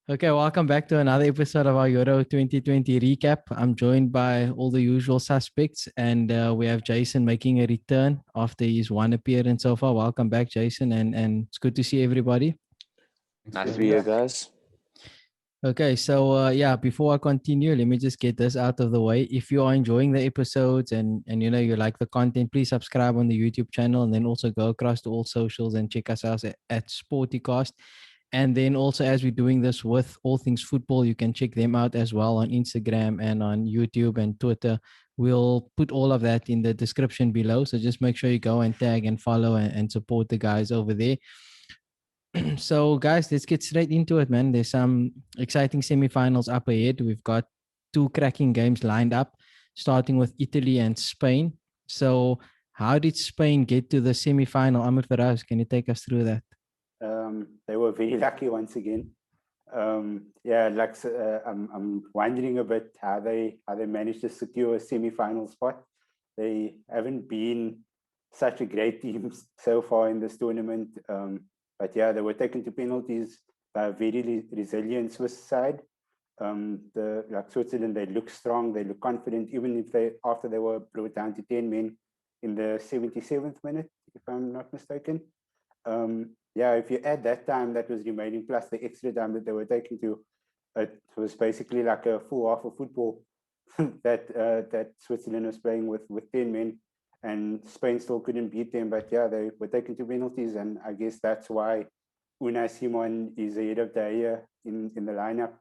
Okay, welcome back to another episode of our Euro 2020 recap. I'm joined by all the usual suspects, and we have Jason making a return after his one appearance so far. Welcome back, Jason, and it's good to see everybody. Thanks for Nice to having be here, us. guys. Okay, so yeah, before I continue, let me just get this out of the way. If you are enjoying the episodes and you like the content, please subscribe on the YouTube channel, and then also go across to all socials and check us out at Sportycast. And then also, as we're doing this with all things football, you can check them out as well on Instagram and on YouTube and Twitter. We'll put all of that in the description below. So just make sure you go and tag and follow and support the guys over there. So, guys, let's get straight into it, man. There's some exciting semifinals up ahead. We've got two cracking games lined up, starting with Italy and Spain. So, how did Spain get to the semifinal? Ahmed Faraaz, can you take us through that? They were very lucky once again. Yeah, like I'm wondering a bit how they managed to secure a semi-final spot. They haven't been such a great team so far in this tournament. But yeah, they were taken to penalties by a very resilient Swiss side. Like Switzerland, they look strong, they look confident, even if after they were brought down to 10 men in the 77th minute, if I'm not mistaken. Yeah, if you add that time that was remaining plus the extra time that they were taking to, it was basically like a full half of football that Switzerland was playing with 10 men, and Spain still couldn't beat them. But yeah, they were taken to penalties, and I guess that's why Unai Simon is ahead of Daya in the lineup.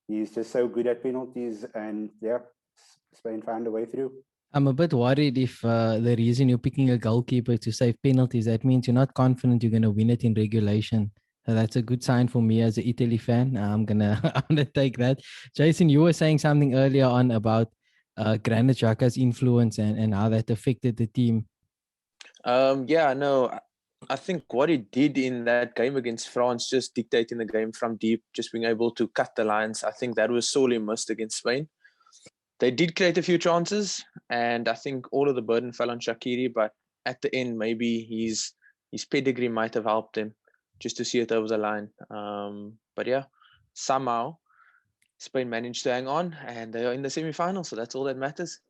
He's just so good at penalties, and yeah, Spain found a way through. I'm a bit worried if the reason you're picking a goalkeeper to save penalties, that means you're not confident you're going to win it in regulation. So that's a good sign for me as an Italy fan. I'm gonna take that. Jason, you were saying something earlier on about Granit Xhaka's influence and how that affected the team. Yeah, no, I think what he did in that game against France, just dictating the game from deep, just being able to cut the lines, I think that was sorely missed against Spain. They did create a few chances, and I think all of the burden fell on Shaqiri, but at the end, maybe his pedigree might have helped him just to see it over the line. But yeah, somehow Spain managed to hang on, and they are in the semi-final, so that's all that matters.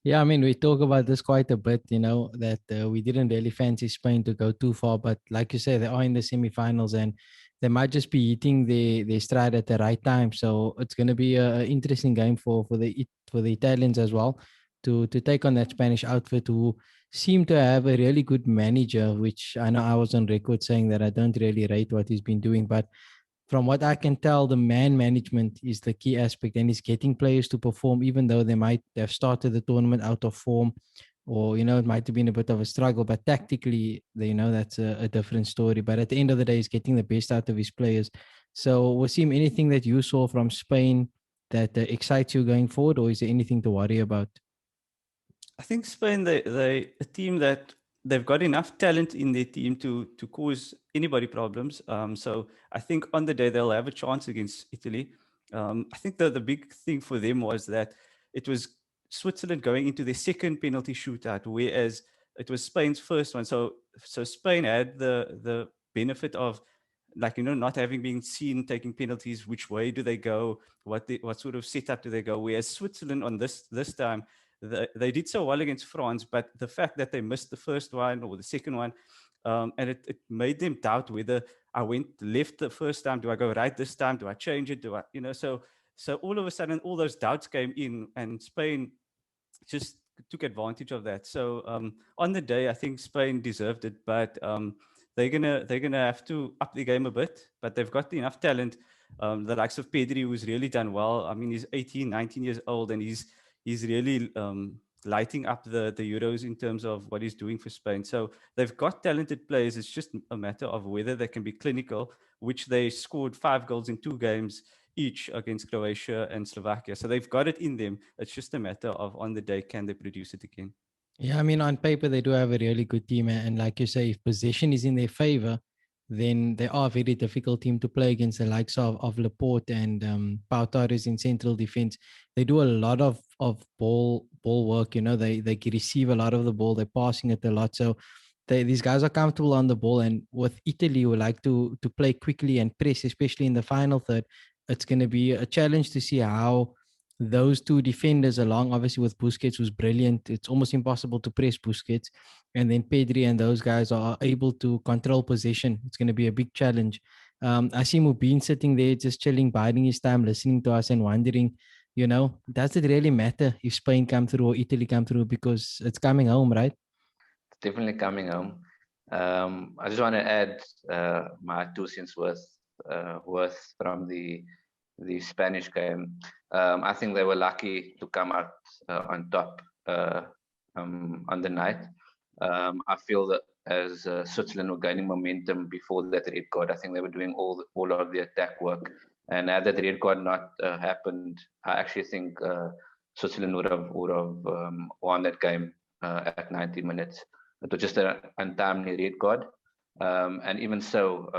Yeah, I mean, we talk about this quite a bit, that we didn't really fancy Spain to go too far. But like you say, they are in the semifinals and they might just be hitting their stride at the right time. So it's going to be an interesting game for the Italians as well to take on that Spanish outfit who seem to have a really good manager, which I know I was on record saying that I don't really rate what he's been doing. But from what I can tell, the man management is the key aspect, and is getting players to perform, even though they might have started the tournament out of form, or it might have been a bit of a struggle. But tactically, that's a different story. But at the end of the day, he's getting the best out of his players. So, Wasim, anything that you saw from Spain that excites you going forward, or is there anything to worry about? I think Spain, they a team that they've got enough talent in their team to cause anybody problems. So I think on the day they'll have a chance against Italy. I think the big thing for them was that it was Switzerland going into their second penalty shootout, whereas it was Spain's first one. So Spain had the benefit of, like, not having been seen taking penalties. Which way do they go? What sort of setup do they go? Whereas Switzerland on this time, they did so well against France, but the fact that they missed the first one or the second one, and it made them doubt whether I went left the first time. Do I go right this time? Do I change it? Do I, so all of a sudden, all those doubts came in, and Spain just took advantage of that. So on the day, I think Spain deserved it, but they're gonna have to up the game a bit. But they've got enough talent. The likes of Pedri, who's really done well. I mean, he's 18, 19 years old, and he's really lighting up the Euros in terms of what he's doing for Spain. So they've got talented players. It's just a matter of whether they can be clinical, which they scored 5 goals in 2 games each against Croatia and Slovakia. So they've got it in them. It's just a matter of on the day, can they produce it again? Yeah, I mean, on paper, they do have a really good team. And like you say, if possession is in their favor, then they are a very difficult team to play against, the likes of Laporte and Pau Torres in central defense. They do a lot of ball work. They receive a lot of the ball. They're passing it a lot. So these guys are comfortable on the ball. And with Italy, who like to play quickly and press, especially in the final third, it's going to be a challenge to see how those two defenders, along obviously with Busquets, who's brilliant. It's almost impossible to press Busquets, and then Pedri and those guys are able to control possession. It's going to be a big challenge. I see Mubeen sitting there just chilling, biding his time, listening to us and wondering, does it really matter if Spain come through or Italy come through, because it's coming home, right? It's definitely coming home. I just want to add my 2 cents worth from the Spanish game. I think they were lucky to come out on top on the night. I feel that as Switzerland were gaining momentum before that red card, I think they were doing all of the attack work. And had that red card not happened, I actually think Switzerland would have won that game at 90 minutes. It was just an untimely red card. And even so,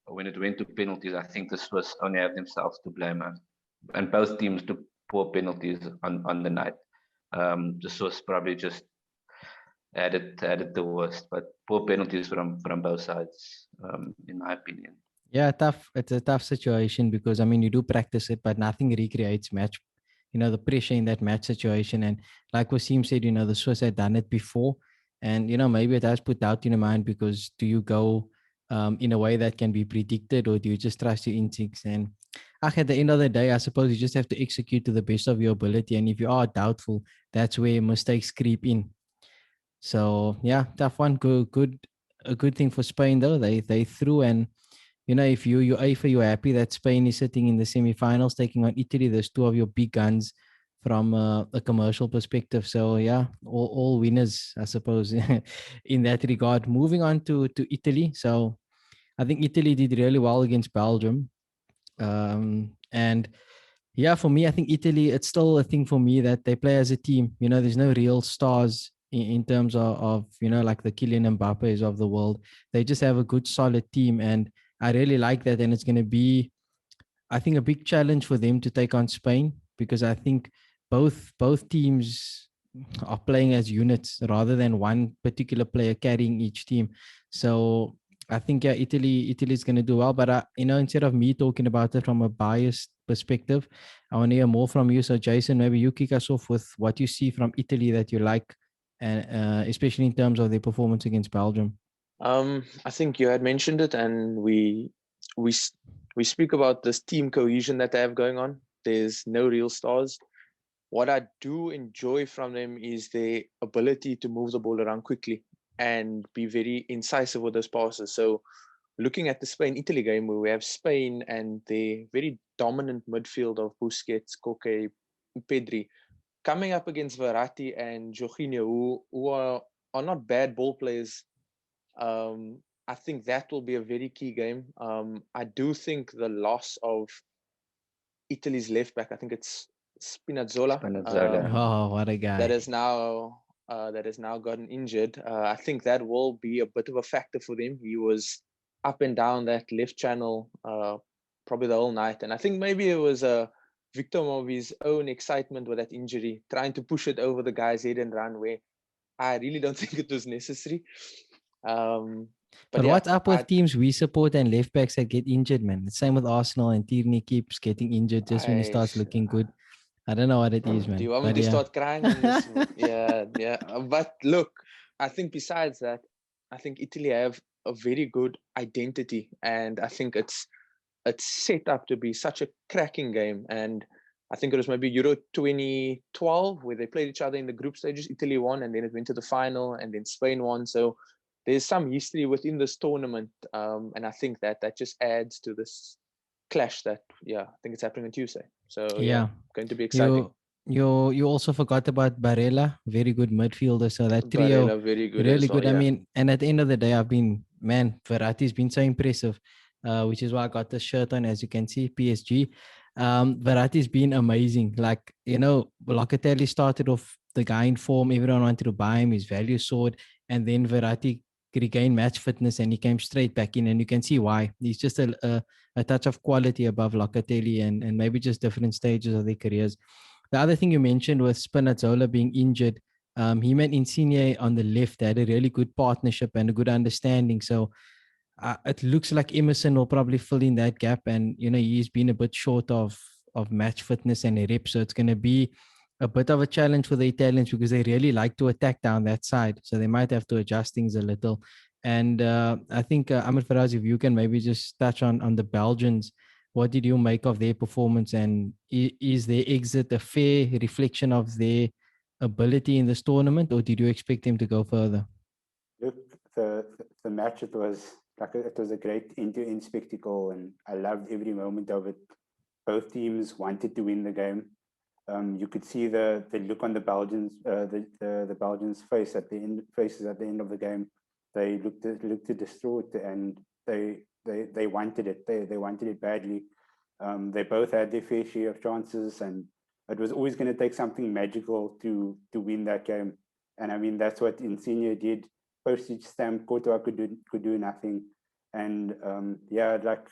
when it went to penalties, I think the Swiss only have themselves to blame. And both teams took poor penalties on the night. The Swiss probably just had it the worst, but poor penalties from both sides, in my opinion. Yeah, tough. It's a tough situation because, I mean, you do practice it, but nothing recreates match, the pressure in that match situation. And like Wasim said, the Swiss had done it before. And, maybe it has put doubt in your mind, because do you go in a way that can be predicted, or do you just trust your instincts? And at the end of the day, I suppose you just have to execute to the best of your ability. And if you are doubtful, that's where mistakes creep in. So, yeah, tough one. A good thing for Spain, though. They threw, and if you're happy that Spain is sitting in the semi-finals taking on Italy. There's two of your big guns from a commercial perspective. So yeah, all winners, I suppose, in that regard. Moving on to Italy. So I think Italy did really well against Belgium. And yeah, for me, I think Italy, it's still a thing for me that they play as a team. There's no real stars in terms of like the Kylian Mbappe's of the world. They just have a good, solid team. And I really like that. And it's going to be, I think, a big challenge for them to take on Spain, because I think both teams are playing as units rather than one particular player carrying each team. So I think, yeah, Italy is going to do well. But, instead of me talking about it from a biased perspective, I want to hear more from you. So Jason, maybe you kick us off with what you see from Italy that you like, and especially in terms of their performance against Belgium. I think you had mentioned it, and we speak about this team cohesion that they have going on. There's no real stars. What I do enjoy from them is their ability to move the ball around quickly and be very incisive with those passes. So looking at the Spain-Italy game, where we have Spain and the very dominant midfield of Busquets, Koke, Pedri, coming up against Verratti and Jorginho, who are not bad ball players. I think that will be a very key game. I do think the loss of Italy's left back, I think it's Spinazzola. Oh, what a guy! That has now gotten injured. I think that will be a bit of a factor for them. He was up and down that left channel probably the whole night, and I think maybe it was a victim of his own excitement with that injury, trying to push it over the guy's head and run, where I really don't think it was necessary. But yeah, what's up with teams we support and left backs that get injured, man? The same with Arsenal, and Tierney keeps getting injured just when he starts looking good. I don't know what it is, man. Do you want me to start crying on this? Yeah. But look, I think besides that, I think Italy have a very good identity, and I think it's set up to be such a cracking game. And I think it was maybe Euro 2012 where they played each other in the group stages. Italy won, and then it went to the final, and then Spain won. So there's some history within this tournament, and I think that just adds to this clash that, I think it's happening on Tuesday. So going to be exciting. You also forgot about Barella, very good midfielder. So that trio, Barella, very good, really good. Well, I mean, and at the end of the day, Verratti's been so impressive, which is why I got this shirt on, as you can see, PSG. Verratti's been amazing. Like, Locatelli started off the guy in form. Everyone wanted to buy him. His value soared, and then Verratti regained match fitness, and he came straight back in. And you can see why. He's just a touch of quality above Locatelli, and maybe just different stages of their careers. The other thing you mentioned was Spinazzola being injured. He and Insigne on the left. They had a really good partnership and a good understanding. So it looks like Emerson will probably fill in that gap, and he's been a bit short of match fitness and reps, so it's going to be a bit of a challenge for the Italians because they really like to attack down that side, so they might have to adjust things a little. And I think Ahmed Faraaz, if you can maybe just touch on the Belgians, what did you make of their performance, and is their exit a fair reflection of their ability in this tournament, or did you expect them to go further? Look, the match, it was a great end-to-end spectacle, and I loved every moment of it. Both teams wanted to win the game. You could see the look on the Belgians, the Belgians' faces at the end of the game. They looked distraught, and they wanted it. They wanted it badly. They both had their fair share of chances, and it was always going to take something magical to win that game. And I mean, that's what Insigne did. Postage stamp, Courtois could do nothing. And yeah, like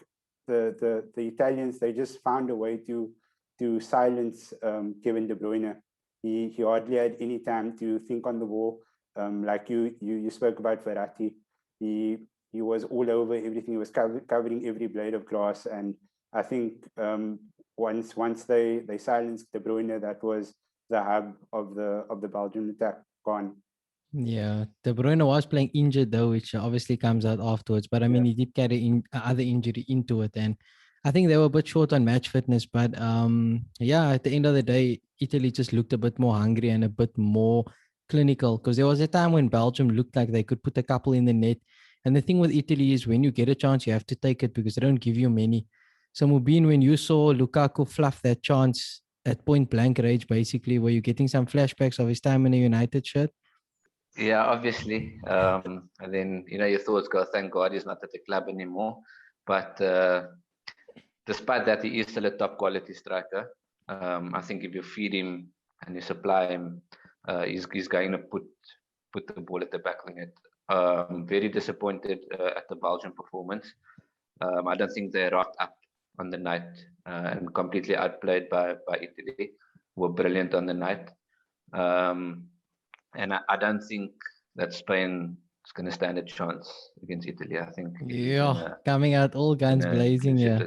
the Italians, they just found a way to silence Kevin De Bruyne. He hardly had any time to think on the ball. Like you spoke about Verratti, he was all over everything. He was covering every blade of grass, and I think once they silenced De Bruyne, that was the hub of the Belgian attack gone. Yeah, De Bruyne was playing injured though, which obviously comes out afterwards. But I mean, he did carry other injury into it, and I think they were a bit short on match fitness. But yeah, at the end of the day, Italy just looked a bit more hungry and a bit more clinical, because there was a time when Belgium looked like they could put a couple in the net. And the thing with Italy is, when you get a chance, you have to take it because they don't give you many. So Mubeen, when you saw Lukaku fluff that chance at point blank range, basically, were you getting some flashbacks of his time in a United shirt? Yeah, obviously. And then, your thoughts go, thank God he's not at the club anymore. But despite that, he is still a top quality striker. I think if you feed him and you supply him, he's going to put the ball at the back of the net. Very disappointed at the Belgian performance. I don't think they rocked up on the night and completely outplayed by Italy. Were brilliant on the night. And I don't think that Spain is going to stand a chance against Italy. I think coming out all guns blazing. Yeah,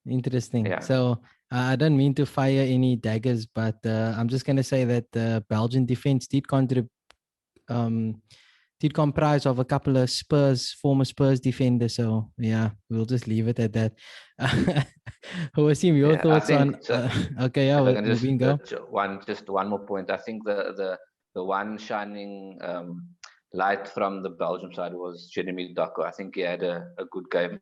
interesting. Yeah. So I don't mean to fire any daggers, but I'm just going to say that the Belgian defense did comprise of a couple of former Spurs defenders. So yeah, we'll just leave it at that. Wasim, your thoughts on? Okay, yeah, Mubeen, go. Just one more point. I think the one shining light from the Belgium side was Jeremy Doku. I think he had a good game.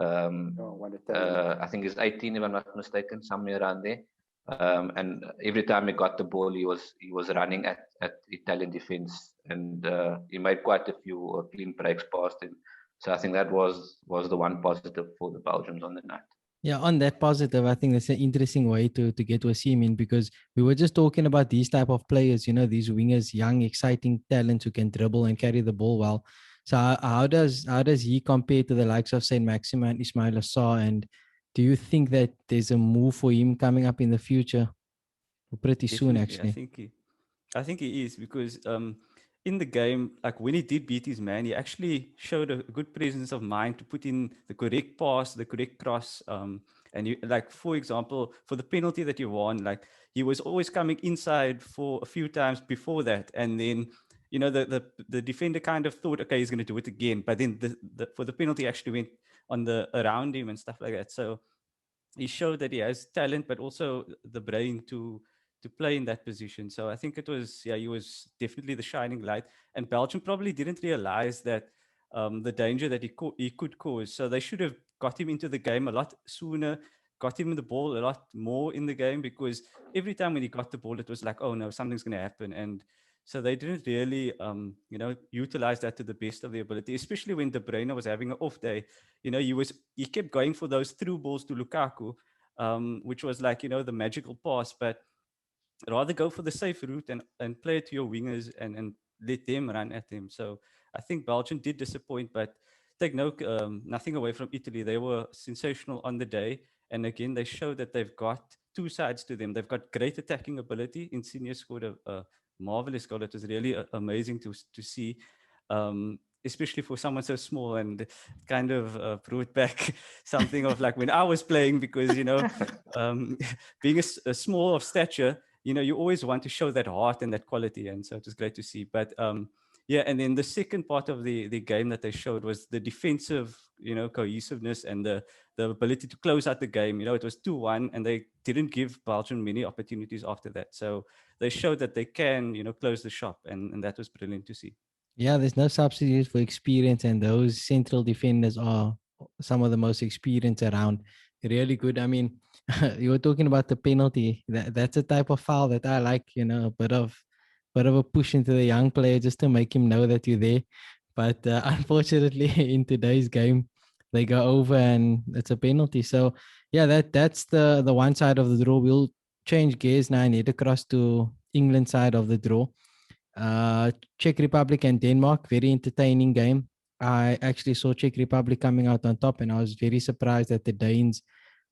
I think he's 18, if I'm not mistaken, somewhere around there. And every time he got the ball, he was running at Italian defense, and he made quite a few clean breaks past him. So I think that was the one positive for the Belgians on the night. Yeah, on that positive, I think that's an interesting way to get Wasim in, because we were just talking about these type of players, these wingers, young, exciting talents who can dribble and carry the ball well. So how does he compare to the likes of Saint Maximin and Ismail Assar? And do you think that there's a move for him coming up in the future? Pretty soon, actually. I think he is, because in the game, like when he did beat his man, he actually showed a good presence of mind to put in the correct pass, the correct cross. And you, like, for example, for the penalty that you won, like he was always coming inside for a few times before that, and then the defender kind of thought, okay, he's going to do it again, but then for the penalty actually went on the around him and stuff like that. So he showed that he has talent, but also the brain to play in that position. So I think it was, he was definitely the shining light. And Belgium probably didn't realize that the danger that he could cause. So they should have got him into the game a lot sooner, got him the ball a lot more in the game, because every time when he got the ball, it was like, oh no, something's going to happen. And so they didn't really, utilize that to the best of their ability, especially when De Bruyne was having an off day. He kept going for those through balls to Lukaku, which was like, the magical pass, but rather go for the safe route and play it to your wingers and let them run at them. So I think Belgium did disappoint, but take nothing away from Italy. They were sensational on the day. And again, they show that they've got two sides to them. They've got great attacking ability. Insigne scored a marvelous goal. It was really amazing to see. especially for someone so small, and kind of brought back something of like when I was playing, because, being a small of stature, you always want to show that heart and that quality. And so it was great to see. But yeah, and then the second part of the game that they showed was the defensive, cohesiveness and the ability to close out the game. It was 2-1, and they didn't give Belgium many opportunities after that. So they showed that they can, close the shop, and that was brilliant to see. Yeah, there's no substitute for experience, and those central defenders are some of the most experienced around. Really good. I mean, you were talking about the penalty. That's a type of foul that I like. A bit of a push into the young player just to make him know that you're there. But unfortunately, in today's game, they go over and it's a penalty. So yeah, that's the one side of the draw. We'll change gears now and head across to England side of the draw. Uh, Czech Republic and Denmark, very entertaining game. I actually saw Czech Republic coming out on top, and I was very surprised that the Danes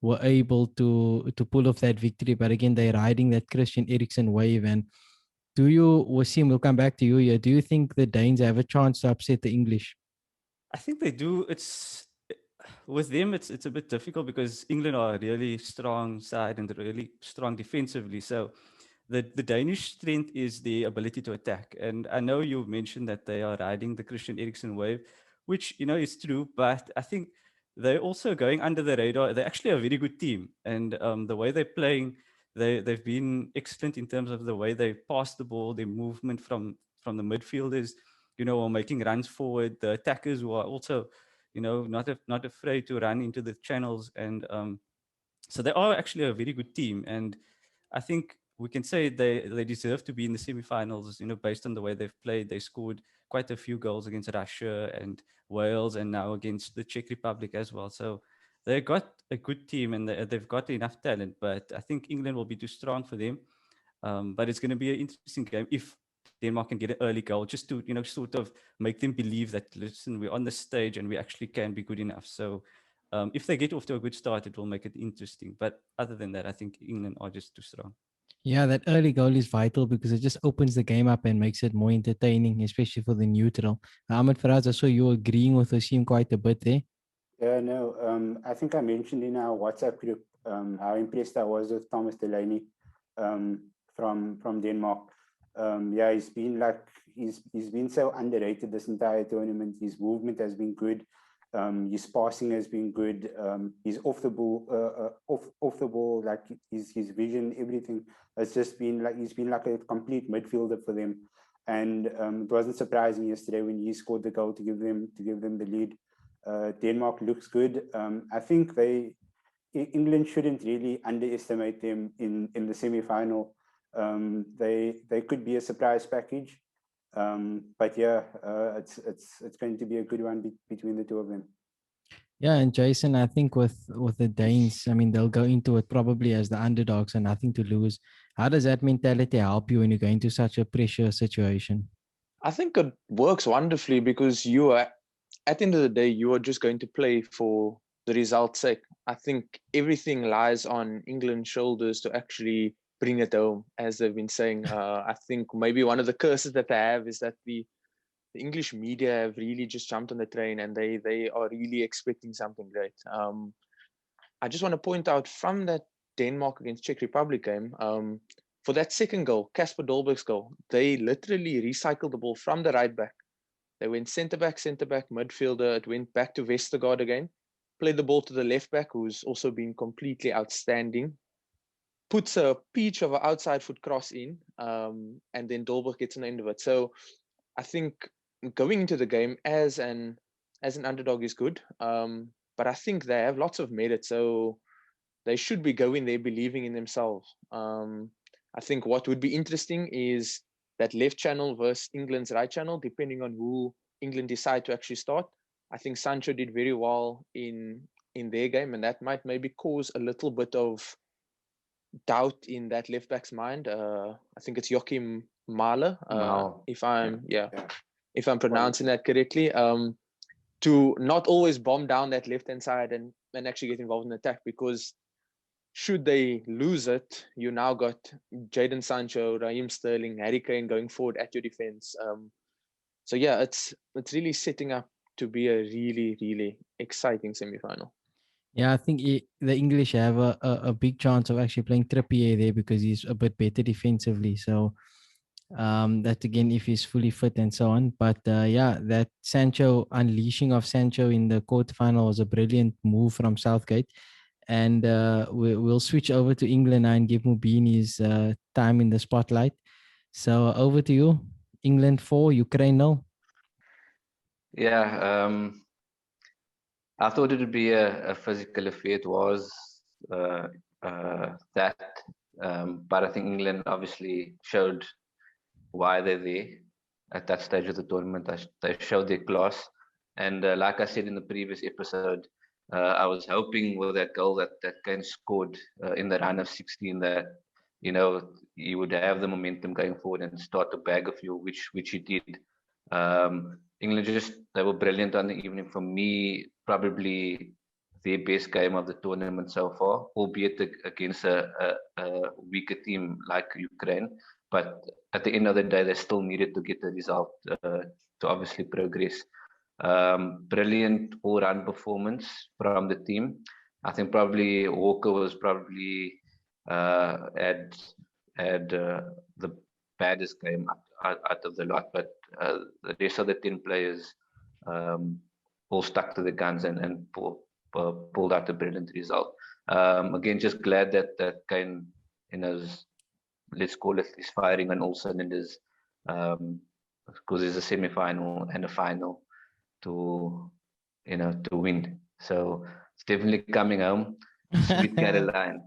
were able to pull off that victory. But again, they're riding that Christian Eriksen wave. And Wasim, we'll come back to you here. Do you think the Danes have a chance to upset the English? I think they do. It's with them. It's a bit difficult because England are a really strong side and really strong defensively. So the Danish strength is the ability to attack. And I know you mentioned that they are riding the Christian Eriksen wave, which is true. But I think they're also going under the radar. They're actually a very good team, and the way they're playing, they've been excellent in terms of the way they pass the ball, their movement from the midfielders, or making runs forward. The attackers who are also, not afraid to run into the channels, and so they are actually a very good team. And I think we can say they deserve to be in the semifinals, based on the way they've played. They scored quite a few goals against Russia and Wales, and now against the Czech Republic as well. So they've got a good team, and they've got enough talent. But I think England will be too strong for them. But it's going to be an interesting game if Denmark can get an early goal, just to sort of make them believe that, listen, we're on the stage and we actually can be good enough. So if they get off to a good start, it will make it interesting. But other than that, I think England are just too strong. Yeah, that early goal is vital because it just opens the game up and makes it more entertaining, especially for the neutral. Ahmed Faraaz, I saw you agreeing with Wasim quite a bit there. Yeah, no, I think I mentioned in our WhatsApp group how impressed I was with Thomas Delaney from Denmark. Yeah, he's been so underrated this entire tournament. His movement has been good. His passing has been good. He's off the ball, like his vision, everything has just been like he's been like a complete midfielder for them. And it wasn't surprising yesterday when he scored the goal to give them the lead. Denmark looks good. I think England shouldn't really underestimate them in the semi-final. They could be a surprise package. But yeah, it's going to be a good one between the two of them. Yeah, and Jason, I think with the Danes, I mean, they'll go into it probably as the underdogs and nothing to lose. How does that mentality help you when you go into such a pressure situation? I think it works wonderfully because you are, at the end of the day, you are just going to play for the result's sake. I think everything lies on England's shoulders to actually bring it home, as they've been saying. I think maybe one of the curses that they have is that the English media have really just jumped on the train, and they are really expecting something great. I just want to point out from that Denmark against Czech Republic game, for that second goal, Kasper Dolberg's goal, they literally recycled the ball from the right back. They went centre back, midfielder. It went back to Vestergaard again. Played the ball to the left back, who's also been completely outstanding. Puts a peach of an outside foot cross in, and then Dolberg gets an end of it. So I think going into the game as an underdog is good. But I think they have lots of merit, so they should be going there believing in themselves. I think what would be interesting is that left channel versus England's right channel, depending on who England decide to actually start. I think Sancho did very well in their game, and that might maybe cause a little bit of doubt in that left back's mind. I think it's Joachim Mahler, if I'm pronouncing that correctly. To not always bomb down that left-hand side and actually get involved in attack, because should they lose it, you now got Jadon Sancho, Raheem Sterling, Harry Kane going forward at your defense. So yeah, it's really setting up to be a really, really exciting semi-final. Yeah, I think the English have a big chance of actually playing Trippier there because he's a bit better defensively. So that again, if he's fully fit and so on. But yeah, that Sancho unleashing of Sancho in the quarterfinal was a brilliant move from Southgate. And we'll switch over to England now and give Mubeen his time in the spotlight. So over to you. England 4, Ukraine 0. Yeah, I thought it would be a physical affair. It was that, but I think England obviously showed why they're there at that stage of the tournament. They showed their class, and like I said in the previous episode, I was hoping with that goal that Kane scored in the round of 16 that you would have the momentum going forward and start to bag a few, which he did. England they were brilliant on the evening. For me, probably their best game of the tournament so far, albeit against a weaker team like Ukraine. But at the end of the day, they still needed to get the result to obviously progress. Brilliant all-round performance from the team. I think probably Walker was probably had the baddest game out of the lot, but the rest of the 10 players all stuck to the guns and pulled out a brilliant result. Again, just glad that Kane, let's call it, is firing on all cylinders, because there's a semi-final and a final to win. So it's definitely coming home. Sweet Caroline.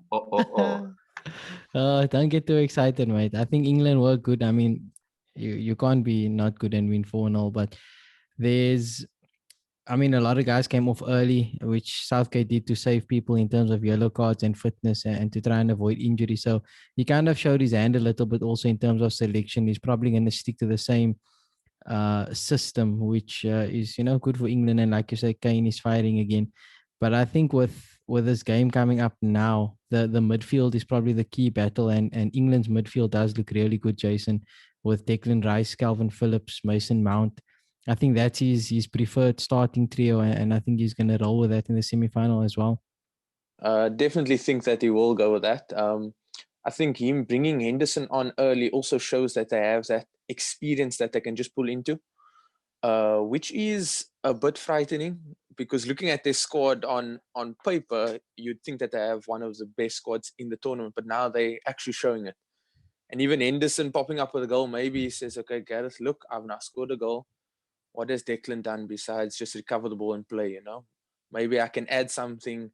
Don't get too excited, mate. I think England were good. I mean, you can't be not good and win 4-0, but a lot of guys came off early, which Southgate did to save people in terms of yellow cards and fitness and to try and avoid injury. So he kind of showed his hand a little bit also in terms of selection. He's probably going to stick to the same system, which is good for England. And like you said, Kane is firing again. But I think with this game coming up now, the midfield is probably the key battle, and England's midfield does look really good, Jason, with Declan Rice, Calvin Phillips, Mason Mount. I think that's his preferred starting trio, and I think he's going to roll with that in the semi-final as well. Definitely think that he will go with that. I think him bringing Henderson on early also shows that they have that experience that they can just pull into, which is a bit frightening, because looking at their squad on paper, you'd think that they have one of the best squads in the tournament, but now they're actually showing it. And even Henderson popping up with a goal, maybe he says, okay, Gareth, look, I've now scored a goal. What has Declan done besides just recover the ball and play, Maybe I can add something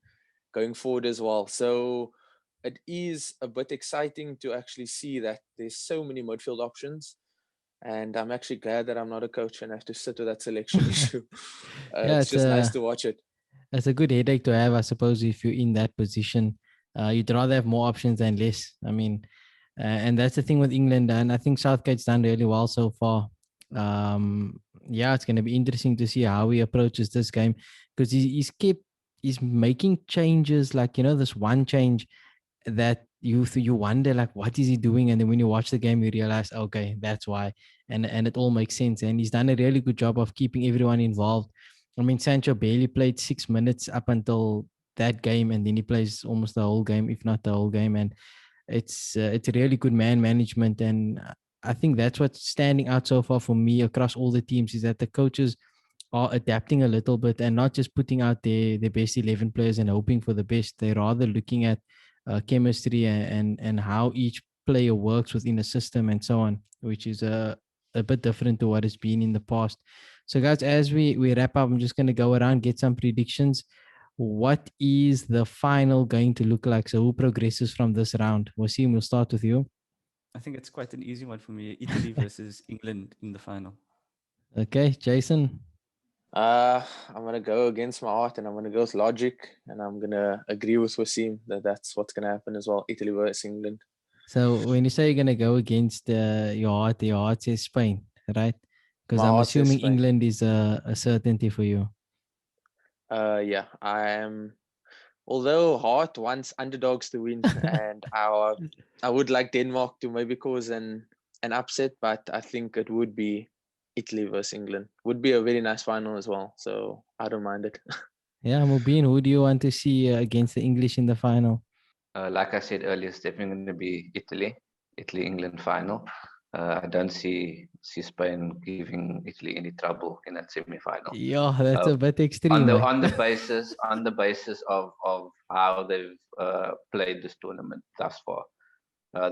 going forward as well. So it is a bit exciting to actually see that there's so many midfield options. And I'm actually glad that I'm not a coach and have to sit with that selection issue. Yeah, it's just nice to watch it. It's a good headache to have, I suppose, if you're in that position. You'd rather have more options than less. And that's the thing with England. And I think Southgate's done really well so far. It's going to be interesting to see how he approaches this game, because he's making changes, like this one change that you wonder, like, what is he doing? And then when you watch the game, you realize, okay, that's why, and it all makes sense. And he's done a really good job of keeping everyone involved. Sancho barely played 6 minutes up until that game, and then he plays almost the whole game, if not the whole game. And it's really good man management, and I think that's what's standing out so far for me across all the teams, is that the coaches are adapting a little bit and not just putting out their best 11 players and hoping for the best. They're rather looking at chemistry and how each player works within a system and so on, which is a bit different to what has been in the past. So guys, as we wrap up, I'm just going to go around, get some predictions. What is the final going to look like? So who progresses from this round? Wasim, we'll start with you. I think it's quite an easy one for me. Italy versus England in the final. Okay, Jason. I'm gonna go against my heart, and I'm gonna go with logic, and I'm gonna agree with Wasim that's what's gonna happen as well. Italy versus England. So when you say you're gonna go against your heart says Spain, right? Because I'm assuming England is a certainty for you. Yeah, I am. Although heart wants underdogs to win, and I would like Denmark to maybe cause an upset, but I think it would be Italy versus England. Would be a very nice final as well. So I don't mind it. Yeah, Mubeen, who do you want to see against the English in the final? Like I said earlier, it's definitely going to be Italy-England final. I don't see Spain giving Italy any trouble in that semi-final. Yeah, that's a bit On extreme. the basis of how they've played this tournament thus far.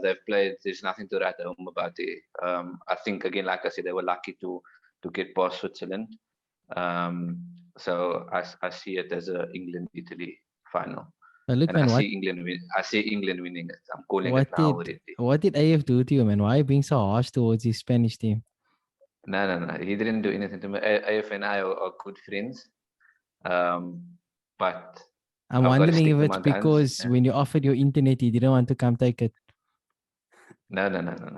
They've played. There's nothing to write home about it. I think again, like I said, they were lucky to get past Switzerland. So I see it as a England-Italy final. Look, And man, I see England winning it. I'm calling it now already. what did AF do to you, man? Why are you being so harsh towards his Spanish team? No. He didn't do anything to me. AF and I are good friends. But I'm wondering if it's because when you offered your internet, he didn't want to come take it. No.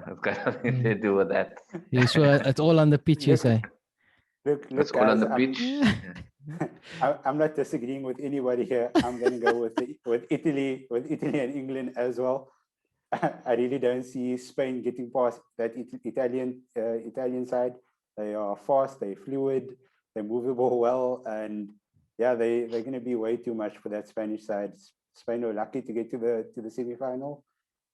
It's got nothing to do with that. You sure it's all on the pitch, you say? Look, It's all guys, on the pitch. I'm not disagreeing with anybody here. I'm going to go with Italy and England as well. I really don't see Spain getting past that Italian side. They are fast, they're fluid, they move the ball well, and yeah, they're going to be way too much for that Spanish side. Spain are lucky to get to the semi-final,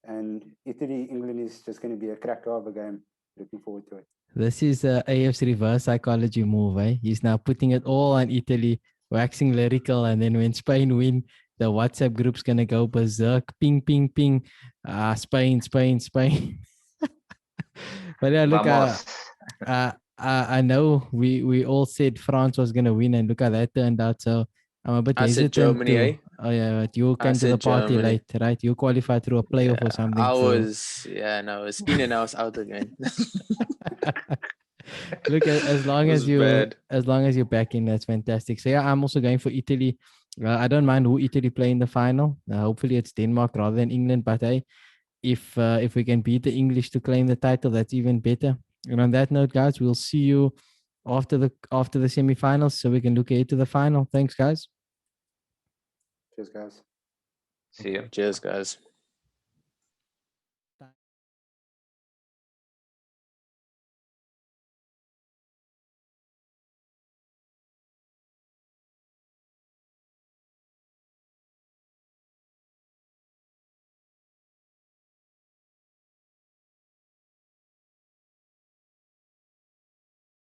and England is just going to be a cracker of a game. Looking forward to it. This is AF's reverse psychology move, eh? He's now putting it all on Italy, waxing lyrical, and then when Spain win, the WhatsApp group's gonna go berserk. Ping, ping, ping. Spain. But yeah, look, I know we all said France was gonna win, and look how that turned out. So I'm a bit hesitant. Germany, eh? Oh yeah, but you came to the party Germany. late, right? You qualified through a playoff or something. I was in and I was out again. Look, as long as you're back in, that's fantastic. So yeah, I'm also going for Italy. I don't mind who Italy play in the final. Hopefully it's Denmark rather than England. But hey, if we can beat the English to claim the title, that's even better. And on that note, guys, we'll see you after the semi-finals, so we can look ahead to the final. Thanks, guys. Cheers, guys. See you. Cheers, guys.